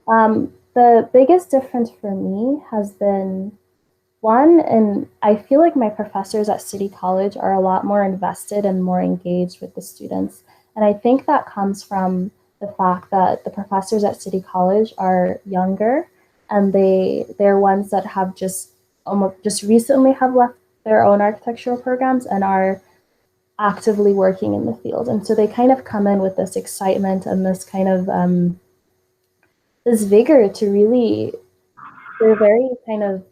The biggest difference for me has been one, and I feel like my professors at City College are a lot more invested and more engaged with the students. And I think that comes from the fact that the professors at City College are younger and they're ones that have just recently have left their own architectural programs and are actively working in the field. And so they kind of come in with this excitement and this kind of this vigor to really, they're very kind of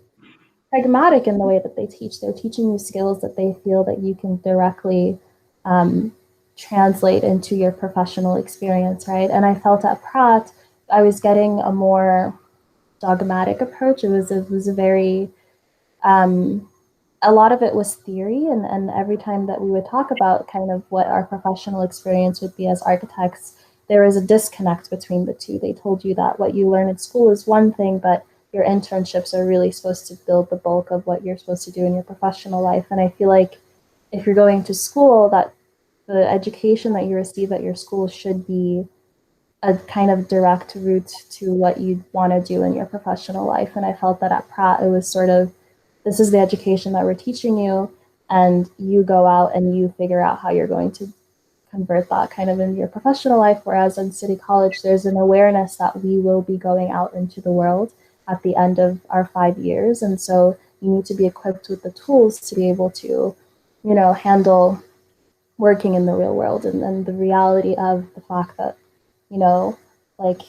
pragmatic in the way that they teach. They're teaching you skills that they feel that you can directly translate into your professional experience, right? And I felt at Pratt, I was getting a more dogmatic approach. It was a very a lot of it was theory, and every time that we would talk about kind of what our professional experience would be as architects, there is a disconnect between the two. They told you that what you learn at school is one thing, but your internships are really supposed to build the bulk of what you're supposed to do in your professional life. And I feel like if you're going to school, that the education that you receive at your school should be a kind of direct route to what you want to do in your professional life. And I felt that at Pratt, it was sort of, this is the education that we're teaching you, and you go out and you figure out how you're going to convert that kind of into your professional life. Whereas in City College, there's an awareness that we will be going out into the world at the end of our 5 years. And so you need to be equipped with the tools to be able to, handle working in the real world and the reality of the fact that, like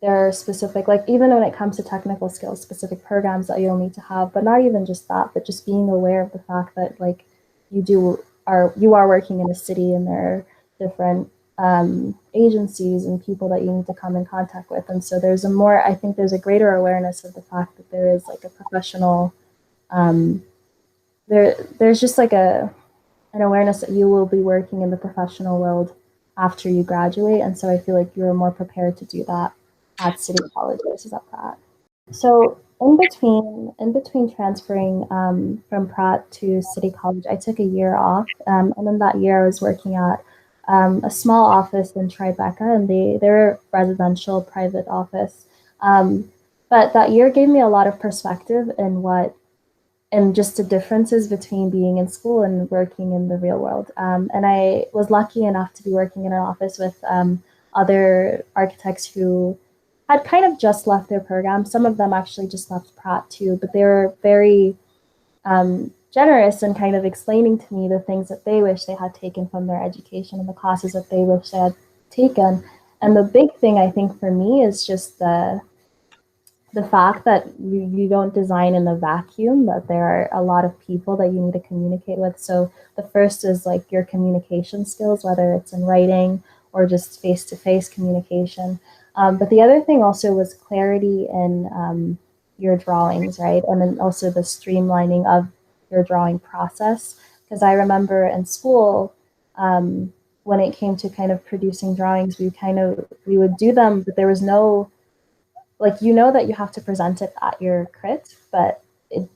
there are specific, like even when it comes to technical skills, specific programs that you'll need to have, but not even just that, but just being aware of the fact that like you are working in a city and there are different agencies and people that you need to come in contact with. And so I think there's a greater awareness of the fact that there is like a professional, there's just like an awareness that you will be working in the professional world after you graduate. And so I feel like you're more prepared to do that at City College versus at Pratt. So in between transferring from Pratt to City College, I took a year off, and in that year I was working at a small office in Tribeca, and they're a residential private office. But that year gave me a lot of perspective and just the differences between being in school and working in the real world. And I was lucky enough to be working in an office with other architects who had kind of just left their program. Some of them actually just left Pratt too, but they were very generous in kind of explaining to me the things that they wish they had taken from their education and the classes that they wish they had taken. And the big thing I think for me is just the fact that you don't design in a vacuum, that there are a lot of people that you need to communicate with. So the first is like your communication skills, whether it's in writing or just face-to-face communication. But the other thing also was clarity in your drawings, right? And then also the streamlining of your drawing process. Because I remember in school, when it came to kind of producing drawings, we would do them, but there was no, like, that you have to present it at your crit, but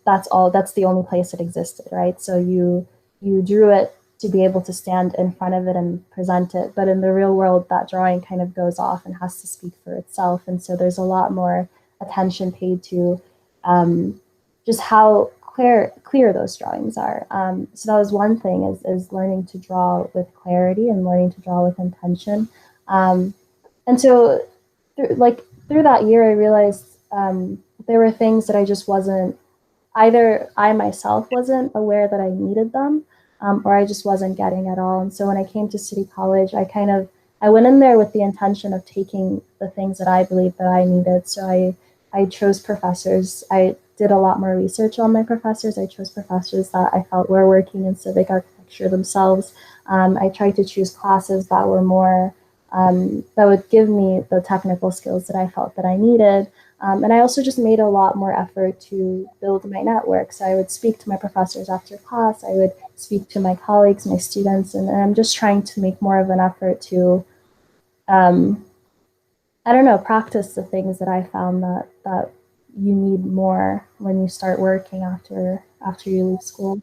that's the only place it existed, right? So you drew it to be able to stand in front of it and present it, but in the real world that drawing kind of goes off and has to speak for itself. And so there's a lot more attention paid to just how clear those drawings are. So that was one thing, is learning to draw with clarity and learning to draw with intention. And so through that year, I realized there were things that I just wasn't, either I myself wasn't aware that I needed them, or I just wasn't getting at all. And so when I came to City College, I went in there with the intention of taking the things that I believed that I needed. So I chose professors. I did a lot more research on my professors. I chose professors that I felt were working in civic architecture themselves. I tried to choose classes that were more that would give me the technical skills that I felt that I needed. And I also just made a lot more effort to build my network. So I would speak to my professors after class. I would speak to my colleagues, my students, and I'm just trying to make more of an effort to, I don't know, practice the things that I found that you need more when you start working after you leave school.